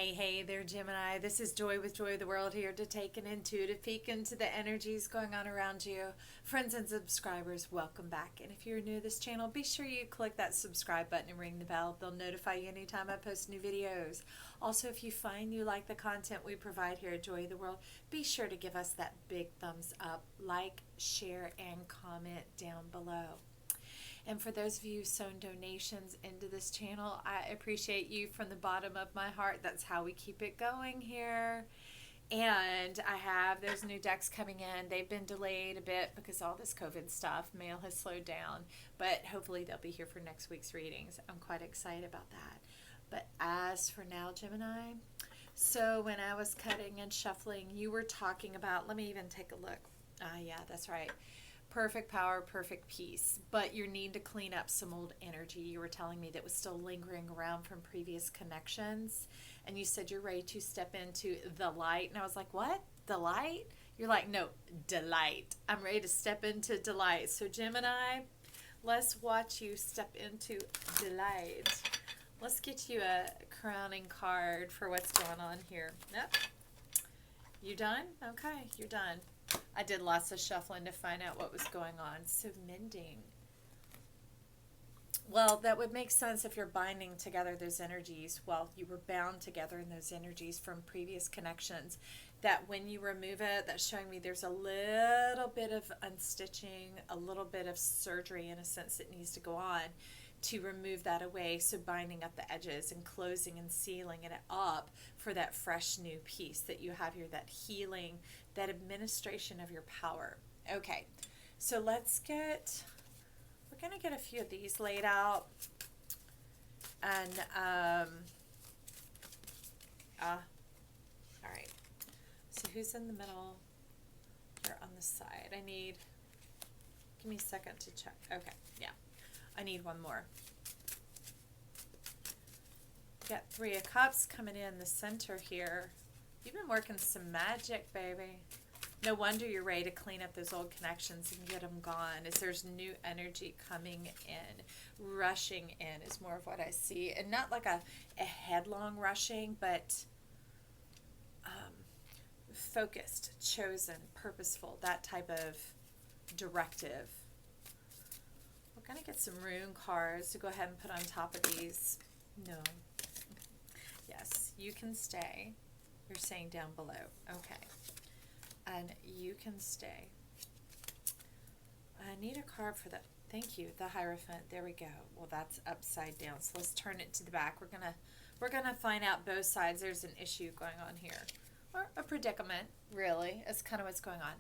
Hey there, Gemini. This is Joy with Joy of the World here to take an intuitive peek into the energies going on around you. Friends and subscribers, welcome back. And if you're new to this channel, be sure you click that subscribe button and ring the bell. They'll notify you anytime I post new videos. Also, if you find you like the content we provide here at Joy of the World, be sure to give us that big thumbs up, like, share, and comment down below. And for those of you who've sown donations into this channel, I appreciate you from the bottom of my heart. That's how we keep it going here. And I have those new decks coming in. They've been delayed a bit because all this COVID stuff. Mail has slowed down. But hopefully they'll be here for next week's readings. I'm quite excited about that. But as for now, Gemini, so when I was cutting and shuffling, you were talking about, let me even take a look. Yeah, that's right. Perfect power, perfect peace, but you need to clean up some old energy you were telling me that was still lingering around from previous connections. And you said you're ready to step into the light. And I was like, what? The light? You're like, no, delight. I'm ready to step into delight. So Gemini, let's watch you step into delight. Let's get you a crowning card for what's going on here. Yep. You done? Okay, you're done. I did lots of shuffling to find out what was going on. So mending. Well, that would make sense if you're binding together those energies. Well, you were bound together in those energies from previous connections. That when you remove it, that's showing me there's a little bit of unstitching, a little bit of surgery in a sense that needs to go on to remove that away. So binding up the edges and closing and sealing it up for that fresh new piece that you have here, that healing, that administration of your power. Okay, so we're going to get a few of these laid out. And, all right. So who's in the middle? You're on the side. Give me a second to check. Okay, yeah. I need one more. Got Three of Cups coming in the center here. You've been working some magic, baby. No wonder you're ready to clean up those old connections and get them gone, as there's new energy coming in. Rushing in is more of what I see. And not like a headlong rushing, but focused, chosen, purposeful, that type of directive. We're going to get some rune cards to go ahead and put on top of these. No. Yes, you can stay. You're saying down below. Okay. And you can stay. I need a card for that. Thank you. The Hierophant. There we go. Well, that's upside down. So let's turn it to the back. We're gonna find out both sides. There's an issue going on here. Or a predicament, really. That's kind of what's going on.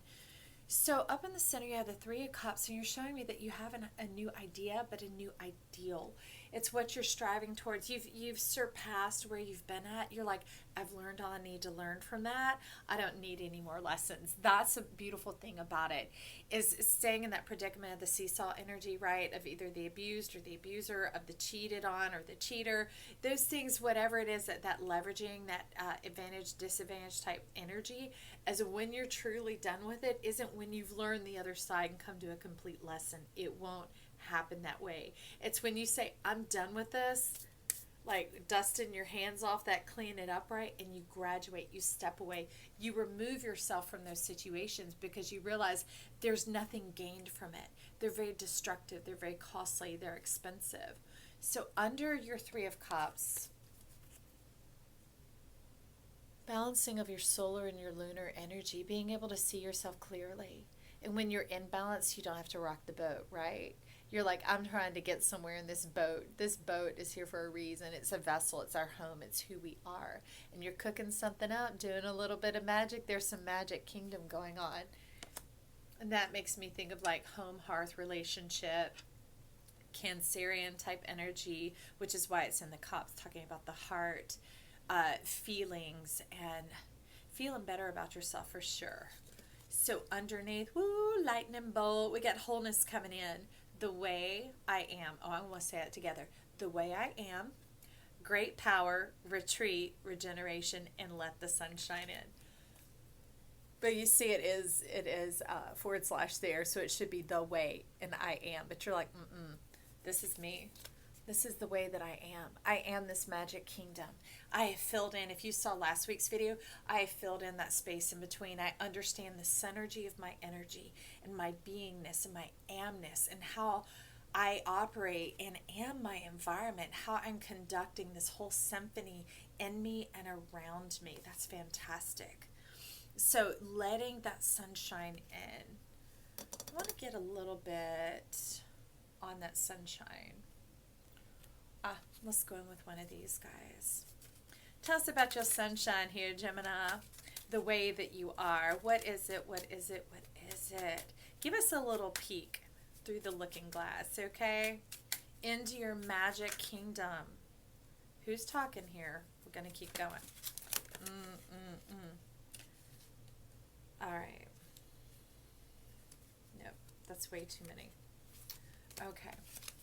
So up in the center, you have the Three of Cups, and you're showing me that you have a new idea, but a new ideal. It's what you're striving towards. You've surpassed where you've been at. You're like, I've learned all I need to learn from that. I don't need any more lessons. That's a beautiful thing about it, is staying in that predicament of the seesaw energy, right? Of either the abused or the abuser, of the cheated on or the cheater. Those things, whatever it is, that leveraging, that advantage, disadvantage type energy, as when you're truly done with it, isn't when you've learned the other side and come to a complete lesson. It won't happen that way. It's when you say, I'm done with this, like dusting your hands off that, clean it up, right? And you graduate, you step away, you remove yourself from those situations because you realize there's nothing gained from it. They're very destructive, they're very costly, they're expensive. So under your Three of Cups, balancing of your solar and your lunar energy, being able to see yourself clearly. And when you're in balance, you don't have to rock the boat, right? You're like, I'm trying to get somewhere in this boat. This boat is here for a reason. It's a vessel. It's our home. It's who we are. And you're cooking something up, doing a little bit of magic. There's some magic kingdom going on. And that makes me think of like home, hearth, relationship, Cancerian type energy, which is why it's in the cups, talking about the heart, feelings, and feeling better about yourself for sure. So underneath, woo, lightning bolt, we got wholeness coming in. The way I am. Oh, I want to say it together. The way I am. Great power, retreat, regeneration, and let the sun shine in. But you see, it is / there, so it should be the way and I am. But you're like, this is me. This is the way that I am. I am this magic kingdom. I have filled in, if you saw last week's video, I have filled in that space in between. I understand the synergy of my energy and my beingness and my amness and how I operate and am my environment, how I'm conducting this whole symphony in me and around me. That's fantastic. So letting that sunshine in. I want to get a little bit on that sunshine. Let's go in with one of these guys. Tell us about your sunshine here, Gemini. The way that you are. What is it? What is it? What is it? Give us a little peek through the looking glass, okay? Into your magic kingdom. Who's talking here? We're going to keep going. All right. Nope, that's way too many. Okay.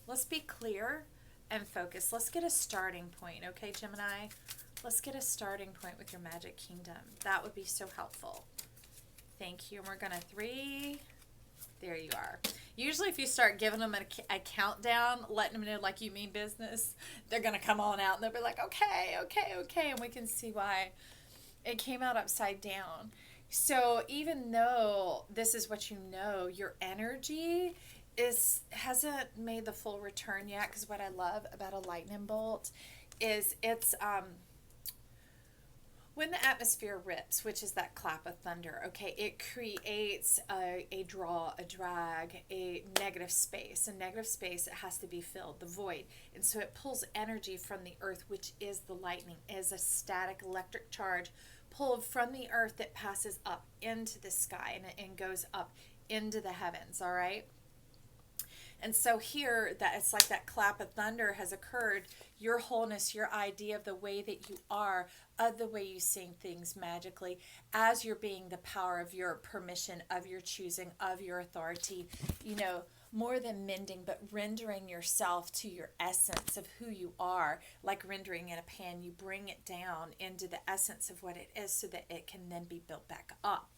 Let's be clear and focus. Let's get a starting point, okay, Gemini? Let's get a starting point with your magic kingdom. That would be so helpful. Thank you. And we're going to 3. There you are. Usually if you start giving them a countdown, letting them know like you mean business, they're going to come on out and they'll be like, okay, okay, okay. And we can see why it came out upside down. So even though this is what you know, your energy hasn't made the full return yet, because what I love about a lightning bolt is it's when the atmosphere rips, which is that clap of thunder, okay, it creates a draw, a drag, a negative space. A negative space, it has to be filled, the void. And so it pulls energy from the earth, which is the lightning, is a static electric charge pulled from the earth that passes up into the sky and goes up into the heavens, all right? And so here, that it's like that clap of thunder has occurred. Your wholeness, your idea of the way that you are, of the way you see things magically, as you're being the power of your permission, of your choosing, of your authority, you know, more than mending, but rendering yourself to your essence of who you are, like rendering in a pan. You bring it down into the essence of what it is so that it can then be built back up.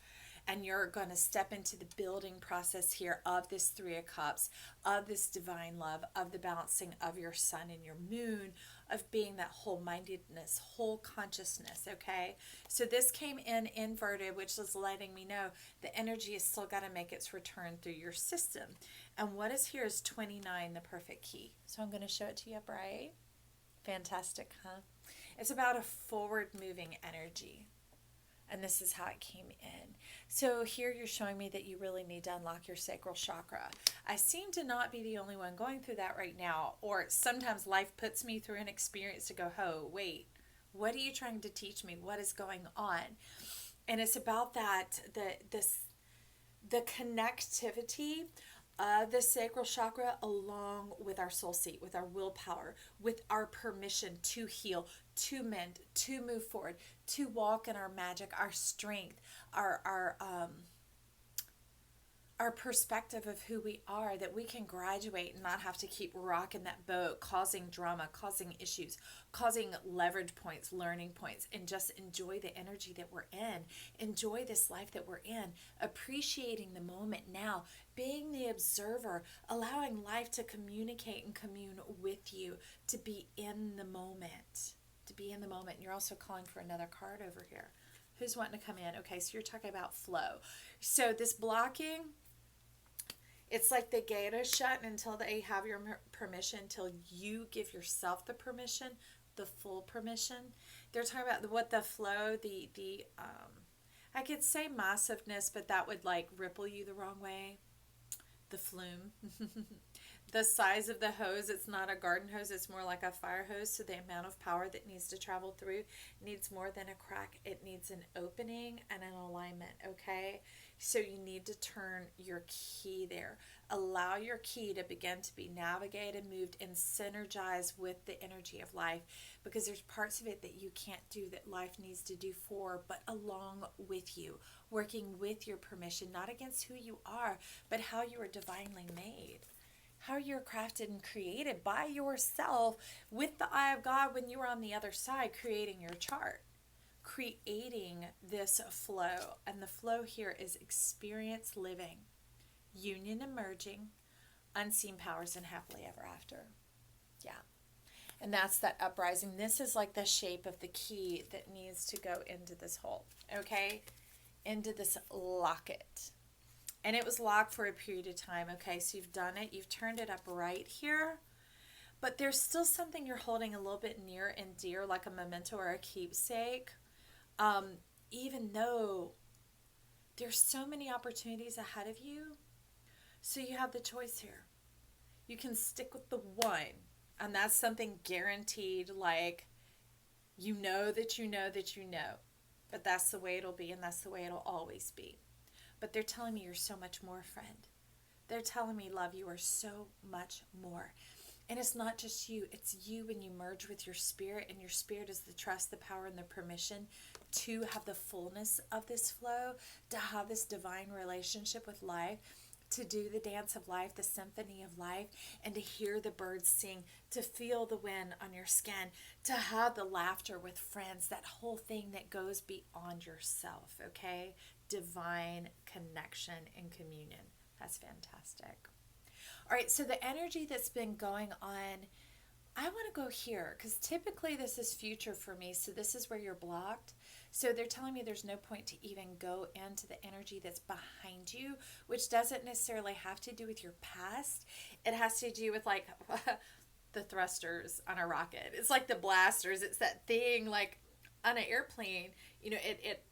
And you're going to step into the building process here of this 3 of Cups, of this divine love, of the balancing of your sun and your moon, of being that whole-mindedness, whole consciousness, okay? So this came in inverted, which is letting me know the energy has still got to make its return through your system. And what is here is 29, the perfect key. So I'm going to show it to you upright. Fantastic, huh? It's about a forward-moving energy. And this is how it came in. So here you're showing me that you really need to unlock your sacral chakra. I seem to not be the only one going through that right now. Or sometimes life puts me through an experience to go, oh, wait, what are you trying to teach me? What is going on? And it's about that, the connectivity of the sacral chakra along with our soul seat, with our willpower, with our permission to heal, to mend, to move forward, to walk in our magic, our strength, our perspective of who we are, that we can graduate and not have to keep rocking that boat, causing drama, causing issues, causing leverage points, learning points, and just enjoy the energy that we're in, enjoy this life that we're in, appreciating the moment now, being the observer, allowing life to communicate and commune with you, to be in the moment, to be in the moment. And you're also calling for another card over here. Who's wanting to come in? Okay, so you're talking about flow. So this blocking, it's like the gate is shut until they have your permission, until you give yourself the permission, the full permission. They're talking about what the flow, I could say massiveness, but that would like ripple you the wrong way. The flume. The size of the hose, it's not a garden hose, it's more like a fire hose. So the amount of power that needs to travel through needs more than a crack. It needs an opening and an alignment, okay? So you need to turn your key there. Allow your key to begin to be navigated, moved, and synergized with the energy of life, because there's parts of it that you can't do that life needs to do for, but along with you, working with your permission, not against who you are, but how you are divinely made. How you're crafted and created by yourself with the eye of God when you were on the other side creating your chart, creating this flow. And the flow here is experience living, union emerging, unseen powers, and happily ever after. Yeah. And that's that uprising. This is like the shape of the key that needs to go into this hole, okay? Into this locket. And it was locked for a period of time, okay? So you've done it. You've turned it up right here. But there's still something you're holding a little bit near and dear, like a memento or a keepsake. Even though there's so many opportunities ahead of you. So you have the choice here. You can stick with the one, and that's something guaranteed, like you know that you know that you know. But that's the way it'll be, and that's the way it'll always be. But they're telling me you're so much more, friend. They're telling me, love, you are so much more. And it's not just you, it's you when you merge with your spirit, and your spirit is the trust, the power, and the permission to have the fullness of this flow, to have this divine relationship with life, to do the dance of life, the symphony of life, and to hear the birds sing, to feel the wind on your skin, to have the laughter with friends, that whole thing that goes beyond yourself, okay? Divine connection and communion. That's fantastic. All right, so the energy that's been going on, I want to go here because typically this is future for me. So this is where you're blocked. So they're telling me there's no point to even go into the energy that's behind you, which doesn't necessarily have to do with your past. It has to do with like the thrusters on a rocket. It's like the blasters. It's that thing like on an airplane, you know, it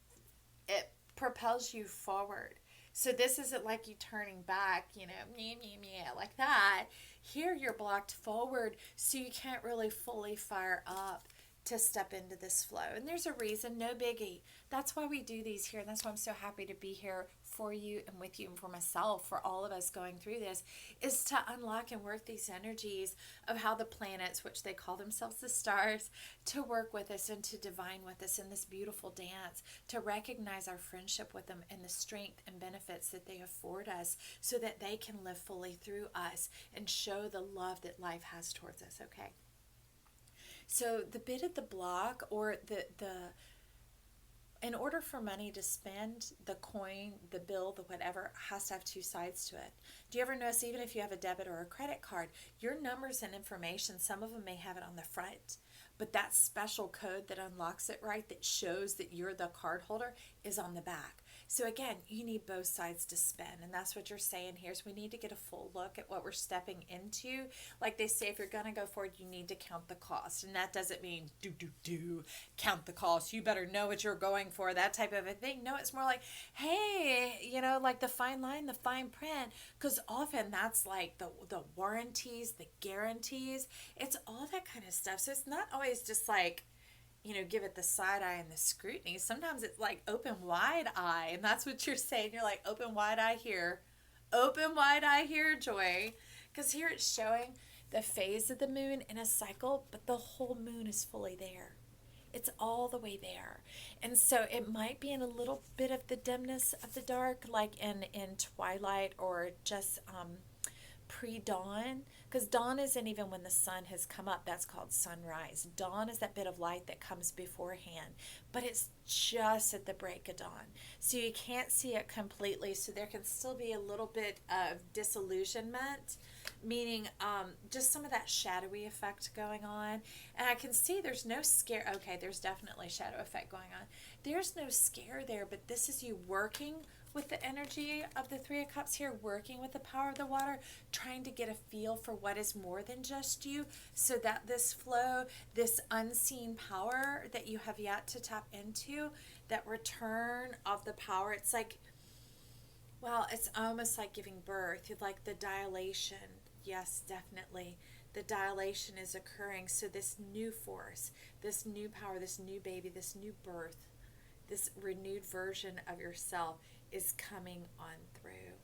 propels you forward. So this isn't like you turning back, you know, meh, meh, meh, like that. Here you're blocked forward, so you can't really fully fire up to step into this flow. And there's a reason, no biggie. That's why we do these here, and that's why I'm so happy to be here for you and with you and for myself, for all of us going through this, is to unlock and work these energies of how the planets, which they call themselves the stars, to work with us and to divine with us in this beautiful dance, to recognize our friendship with them and the strength and benefits that they afford us so that they can live fully through us and show the love that life has towards us, okay? So the bit of the block, or the in order for money to spend, the coin, the bill, the whatever, has to have two sides to it. Do you ever notice, even if you have a debit or a credit card, your numbers and information, some of them may have it on the front, but that special code that unlocks it, right, that shows that you're the card holder, is on the back. So again, you need both sides to spin, and that's what you're saying here, is we need to get a full look at what we're stepping into. Like they say, if you're going to go forward, you need to count the cost, and that doesn't mean count the cost. You better know what you're going for, that type of a thing. No, it's more like, hey, you know, like the fine line, the fine print, because often that's like the warranties, the guarantees. It's all that kind of stuff. So it's not always just like, you know, give it the side eye and the scrutiny. Sometimes it's like open wide eye, and that's what you're saying. You're like, open wide eye here. Open wide eye here, Joy. Because here it's showing the phase of the moon in a cycle, but the whole moon is fully there. It's all the way there. And so it might be in a little bit of the dimness of the dark, like in twilight, or just pre-dawn, because dawn isn't even when the sun has come up. That's called sunrise. Dawn is that bit of light that comes beforehand, but it's just at the break of dawn, so you can't see it completely. So there can still be a little bit of disillusionment, meaning just some of that shadowy effect going on. And I can see there's no scare. Okay, there's definitely shadow effect going on. There's no scare there, but this is you working with the energy of the Three of Cups here, working with the power of the water, trying to get a feel for what is more than just you, so that this flow, this unseen power that you have yet to tap into, that return of the power, it's like, well, it's almost like giving birth, like the dilation. Yes, definitely. The dilation is occurring. So this new force, this new power, this new baby, this new birth, this renewed version of yourself is coming on through.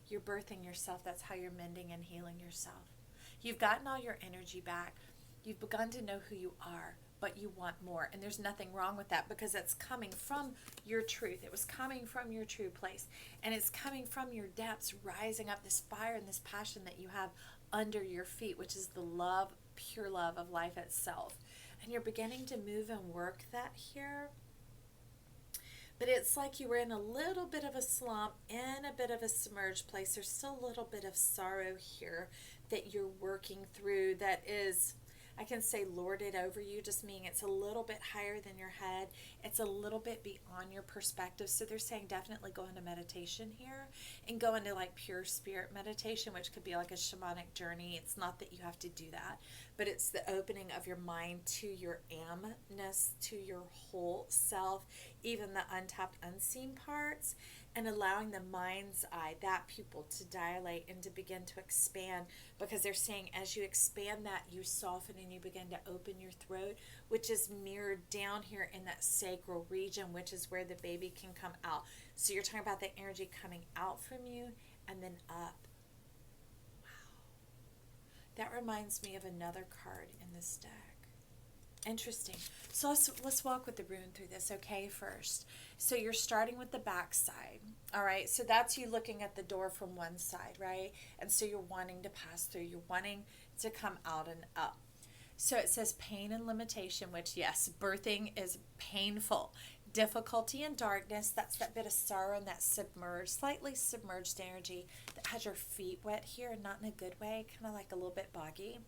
You're birthing yourself. That's how you're mending and healing yourself. You've gotten all your energy back. You've begun to know who you are, but you want more. And there's nothing wrong with that, because it's coming from your truth. It was coming from your true place. And it's coming from your depths, rising up this fire and this passion that you have under your feet, which is the love, pure love of life itself. And you're beginning to move and work that here. But it's like you were in a little bit of a slump, in a bit of a submerged place. There's still a little bit of sorrow here that you're working through, that is I can say lord it over you, just meaning it's a little bit higher than your head. It's a little bit beyond your perspective. So they're saying definitely go into meditation here and go into like pure spirit meditation, which could be like a shamanic journey. It's not that you have to do that, but it's the opening of your mind to your amness, to your whole self, even the untapped, unseen parts, and allowing the mind's eye, that pupil, to dilate and to begin to expand, because they're saying as you expand that, you soften and you begin to open your throat, which is mirrored down here in that sacral region, which is where the baby can come out. So you're talking about the energy coming out from you and then up. Wow. That reminds me of another card in this deck. Interesting. So let's walk with the rune through this, okay, first. So you're starting with the back side, all right? So that's you looking at the door from one side, right? And so you're wanting to pass through. You're wanting to come out and up. So it says pain and limitation, which, yes, birthing is painful. Difficulty and darkness, that's that bit of sorrow and that submerged, slightly submerged energy that has your feet wet here, and not in a good way, kind of like a little bit boggy.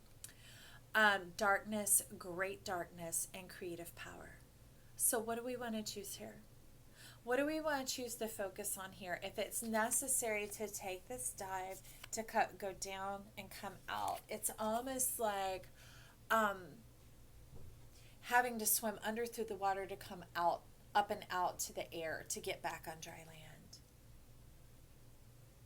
Darkness, great darkness, and creative power. So what do we want to choose here? What do we want to choose to focus on here? If it's necessary to take this dive, to go down and come out, it's almost like having to swim under through the water to come out, up and out to the air to get back on dry land.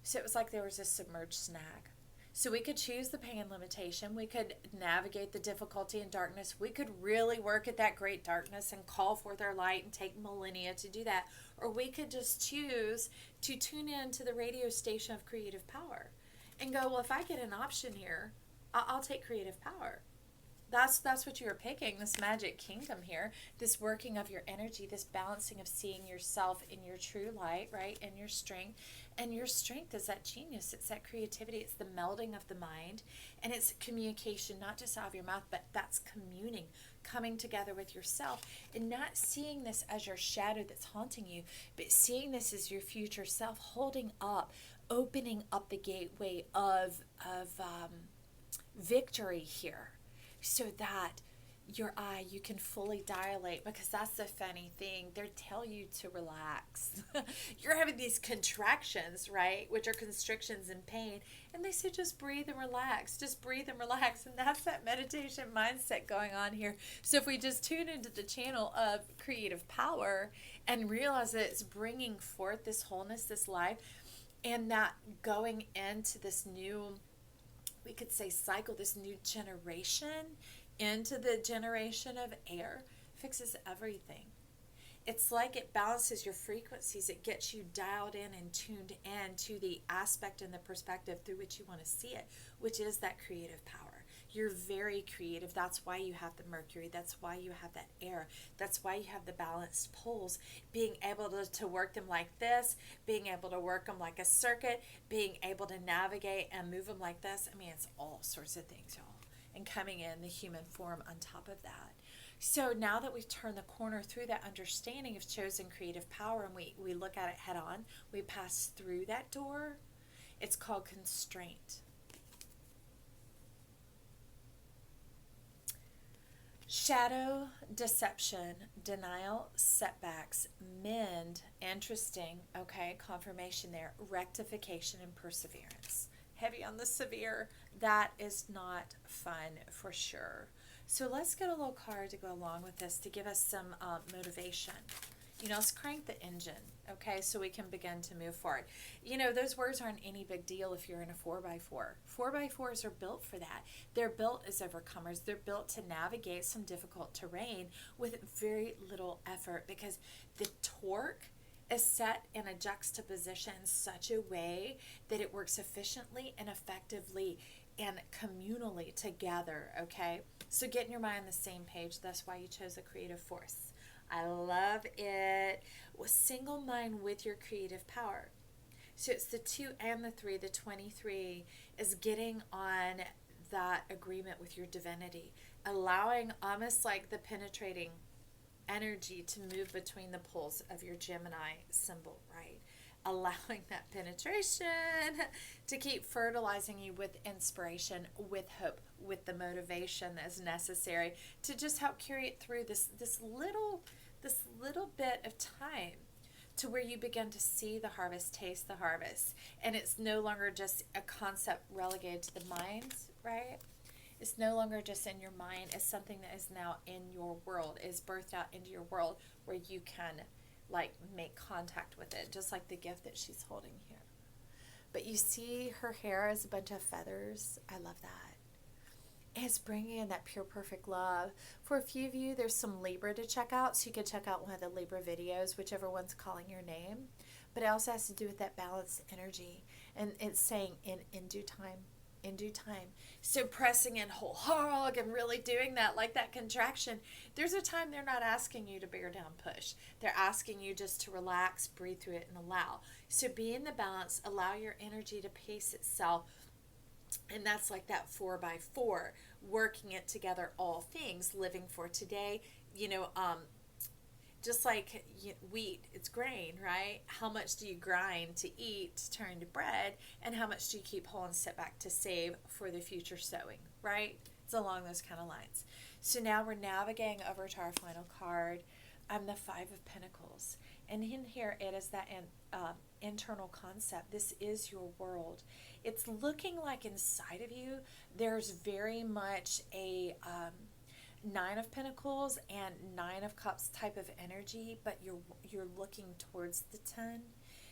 So it was like there was a submerged snag. So we could choose the pain and limitation. We could navigate the difficulty and darkness. We could really work at that great darkness and call forth our light and take millennia to do that. Or we could just choose to tune in to the radio station of creative power and go, well, if I get an option here, I'll take creative power. That's what you were picking, this magic kingdom here, this working of your energy, this balancing of seeing yourself in your true light, right, and your strength. And your strength is that genius. It's that creativity. It's the melding of the mind. And it's communication, not just out of your mouth, but that's communing, coming together with yourself, and not seeing this as your shadow that's haunting you, but seeing this as your future self, holding up, opening up the gateway of victory here, so that your eye, you can fully dilate, because that's the funny thing. They tell you to relax. You're having these contractions, right, which are constrictions and pain, and they say just breathe and relax, just breathe and relax. And that's that meditation mindset going on here. So if we just tune into the channel of creative power and realize that it's bringing forth this wholeness, this life, and that going into this new, we could say, cycle, this new generation, into the generation of air, fixes everything. It's like it balances your frequencies. It gets you dialed in and tuned in to the aspect and the perspective through which you want to see it, which is that creative power. You're very creative. That's why you have the Mercury. That's why you have that air. That's why you have the balanced poles. Being able to work them like this, being able to work them like a circuit, being able to navigate and move them like this. I mean, it's all sorts of things, y'all. And coming in the human form on top of that. So now that we've turned the corner through that understanding of chosen creative power, and we look at it head on, we pass through that door, it's called constraint. Shadow, deception, denial, setbacks, mend, interesting, okay, confirmation there, rectification, and perseverance. Heavy on the severe. That is not fun for sure. So let's get a little card to go along with this to give us some motivation. You know, let's crank the engine, okay, so we can begin to move forward. You know, those words aren't any big deal if you're in a 4x4. 4x4s are built for that. They're built as overcomers. They're built to navigate some difficult terrain with very little effort, because the torque is set in a juxtaposition in such a way that it works efficiently and effectively and communally together, okay? So getting your mind on the same page, that's why you chose a creative force. I love it. With single mind with your creative power. So it's the 2 and the 3, the 23 is getting on that agreement with your divinity, allowing almost like the penetrating energy to move between the poles of your Gemini symbol, right? allowing that penetration to keep fertilizing you with inspiration, with hope, with the motivation that is necessary to just help carry it through this little bit of time, to where you begin to see the harvest, taste the harvest, and it's no longer just a concept relegated to the mind, right? It's no longer just in your mind. It's something that is now in your world, is birthed out into your world, where you can like make contact with it, just like the gift that she's holding here. But you see her hair is a bunch of feathers. I love that. It's bringing in that pure, perfect love. For a few of you, there's some Libra to check out, so you can check out one of the Libra videos, whichever one's calling your name. But it also has to do with that balanced energy. And it's saying in due time, in due time. So pressing in whole hog and really doing that, like that contraction. There's a time they're not asking you to bear down, push. They're asking you just to relax, breathe through it, and allow. So be in the balance, allow your energy to pace itself. And that's like that 4x4, working it together, all things, living for today. Just like wheat, it's grain, right? How much do you grind to eat, to turn to bread, and how much do you keep whole and sit back to save for the future sowing, right? It's along those kind of lines. So now we're navigating over to our final card. The Five of Pentacles. And in here, it is that internal concept. This is your world. It's looking like inside of you, there's very much a Nine of Pentacles and Nine of Cups type of energy, but you're looking towards the 10.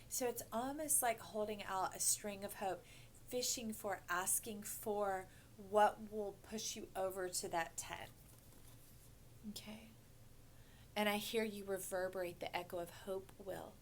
So it's almost like holding out a string of hope, fishing for, asking for what will push you over to that 10. Okay. And I hear you reverberate the echo of hope, will.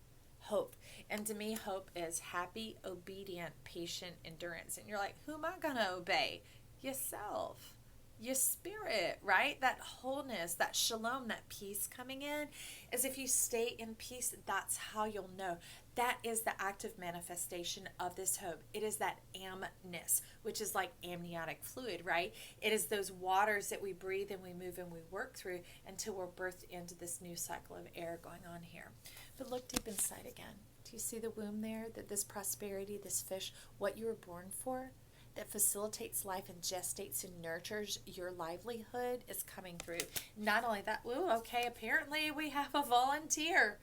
Hope. And to me, hope is happy, obedient, patient endurance. And you're like, who am I going to obey? Yourself. Your spirit, right? That wholeness, that shalom, that peace coming in. As if you stay in peace, that's how you'll know. That is the active manifestation of this hope. It is that amness, which is like amniotic fluid, right? It is those waters that we breathe and we move and we work through until we're birthed into this new cycle of air going on here. But look deep inside again. Do you see the womb there? That this prosperity, this fish, what you were born for, that facilitates life and gestates and nurtures your livelihood, is coming through. Not only that, okay, apparently we have a volunteer,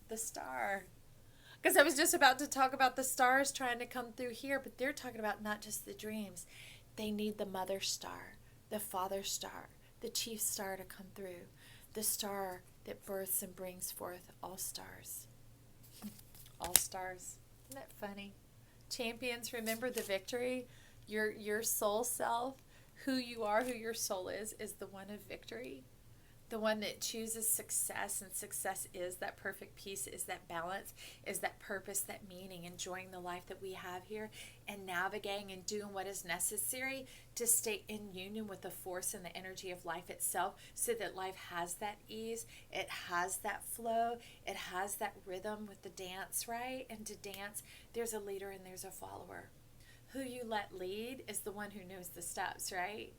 the star. Because I was just about to talk about the stars trying to come through here, but they're talking about not just the dreams. They need the mother star, the father star, the chief star to come through, the star that births and brings forth all stars. All stars. Isn't that funny? Champions, remember the victory. Your soul self, who you are, who your soul is the one of victory. The one that chooses success, and success is that perfect peace, is that balance, is that purpose, that meaning, enjoying the life that we have here, and navigating and doing what is necessary to stay in union with the force and the energy of life itself, so that life has that ease, it has that flow, it has that rhythm with the dance, right? And to dance, there's a leader and there's a follower. Who you let lead is the one who knows the steps, right?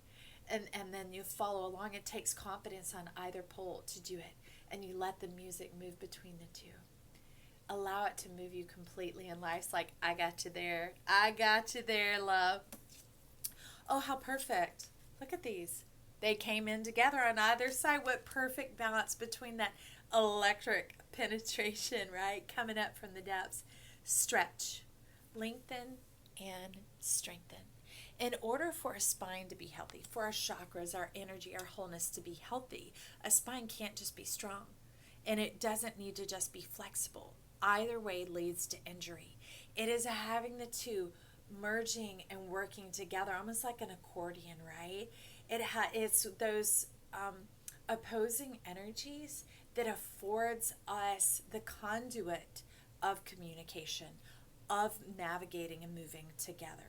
And then you follow along. It takes confidence on either pole to do it. And you let the music move between the two. Allow it to move you completely. And life's like, I got you there. I got you there, love. Oh, how perfect. Look at these. They came in together on either side. What perfect balance between that electric penetration, right? Coming up from the depths. Stretch, lengthen, and strengthen. In order for a spine to be healthy, for our chakras, our energy, our wholeness to be healthy, a spine can't just be strong. And it doesn't need to just be flexible. Either way leads to injury. It is having the two merging and working together, almost like an accordion, right? It's those opposing energies that affords us the conduit of communication, of navigating and moving together.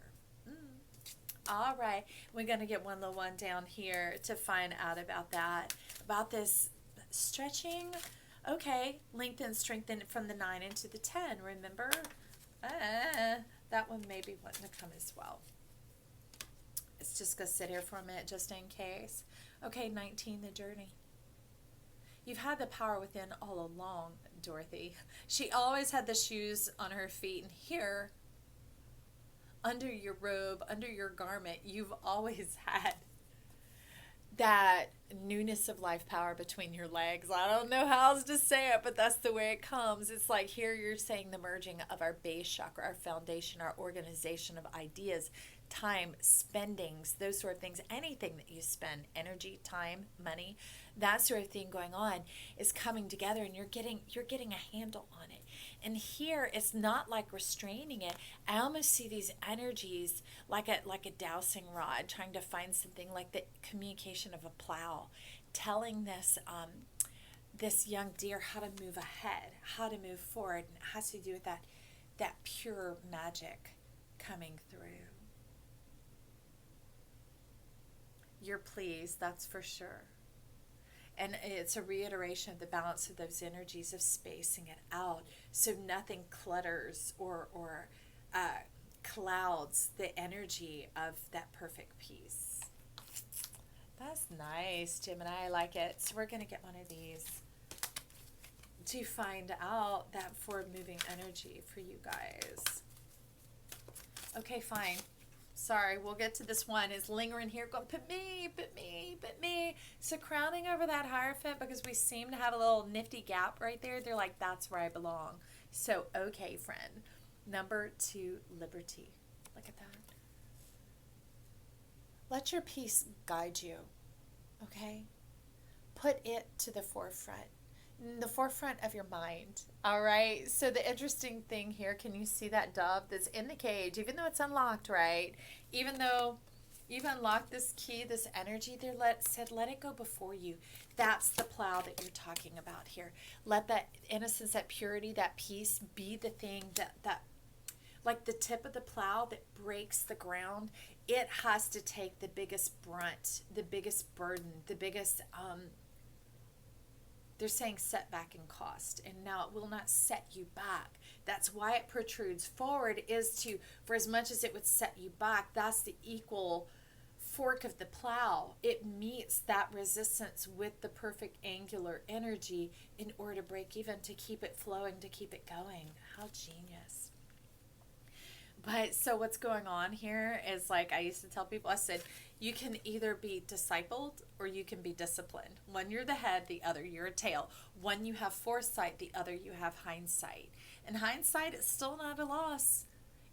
All right, we're going to get one little one down here to find out about that, about this stretching. Okay, lengthen, strengthen from the 9 into the 10, remember? That one may be wanting to come as well. It's just going to sit here for a minute just in case. Okay, 19, the journey. You've had the power within all along, Dorothy. She always had the shoes on her feet, and here, under your robe, under your garment, you've always had that newness of life power between your legs. I don't know how else to say it, but that's the way it comes. It's like here you're saying the merging of our base chakra, our foundation, our organization of ideas, time, spendings, those sort of things. Anything that you spend, energy, time, money, that sort of thing going on is coming together, and you're getting a handle on it. And here it's not like restraining it. I almost see these energies like a dowsing rod, trying to find something, like the communication of a plow, telling this young deer how to move ahead, how to move forward, and it has to do with that pure magic coming through. You're pleased, that's for sure. And it's a reiteration of the balance of those energies, of spacing it out so nothing clutters or clouds the energy of that perfect peace. That's nice, Gemini. I like it. So we're going to get one of these to find out that forward moving energy for you guys. Okay, fine. Sorry, we'll get to this one. Is lingering here going, put me. So crowning over that Hierophant, because we seem to have a little nifty gap right there. They're like, that's where I belong. So, okay, friend. Number 2, liberty. Look at that. Let your peace guide you, okay? Put it to the forefront of your mind, all right? So the interesting thing here, can you see that dove that's in the cage, even though it's unlocked, right? Even though you've unlocked this key, this energy there, let it go before you. That's the plow that you're talking about here. Let that innocence, that purity, that peace be the thing that like the tip of the plow that breaks the ground. It has to take the biggest brunt, the biggest burden, the biggest they're saying setback and cost, and now it will not set you back. That's why it protrudes forward, is to, for as much as it would set you back, that's the equal fork of the plow. It meets that resistance with the perfect angular energy in order to break even, to keep it flowing, to keep it going. How genius. But so what's going on here is, like I used to tell people, I said, you can either be discipled or you can be disciplined. One, you're the head, the other, you're a tail. One, you have foresight, the other, you have hindsight. And hindsight is still not a loss.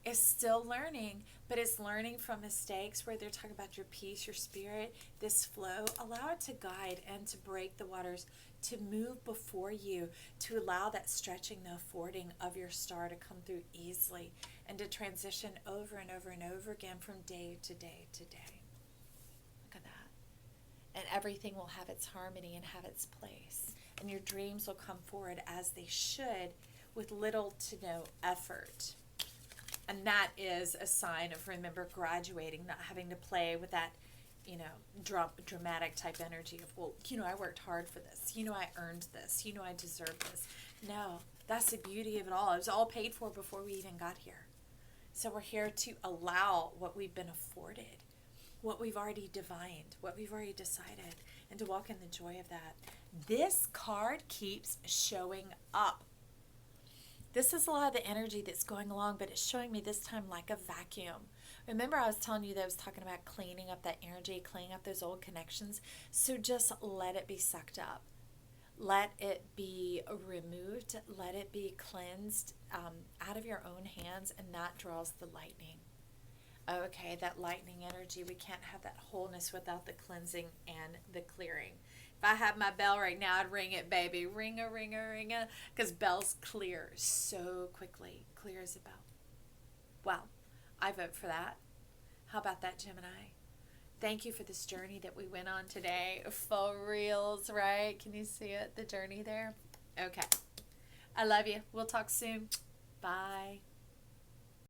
It's still learning, but it's learning from mistakes, where they're talking about your peace, your spirit, this flow. Allow it to guide and to break the waters, to move before you, to allow that stretching, the affording of your star to come through easily, and to transition over and over and over again from day to day to day. Look at that. And everything will have its harmony and have its place. And your dreams will come forward as they should, with little to no effort. And that is a sign of, remember, graduating, not having to play with that, dramatic type energy of, well, I worked hard for this. I earned this. I deserve this. No, that's the beauty of it all. It was all paid for before we even got here. So we're here to allow what we've been afforded, what we've already divined, what we've already decided, and to walk in the joy of that. This card keeps showing up. This is a lot of the energy that's going along, but it's showing me this time like a vacuum. Remember, I was telling you that I was talking about cleaning up that energy, cleaning up those old connections. So just let it be sucked up. Let it be removed. Let it be cleansed out of your own hands, and that draws the lightning. Okay, that lightning energy. We can't have that wholeness without the cleansing and the clearing. If I had my bell right now, I'd ring it, baby. Ring-a, ring-a, ring-a. Because bells clear so quickly. Clear as a bell. Wow. I vote for that. How about that, Gemini? Thank you for this journey that we went on today. For reals, right? Can you see it? The journey there? Okay. I love you. We'll talk soon. Bye.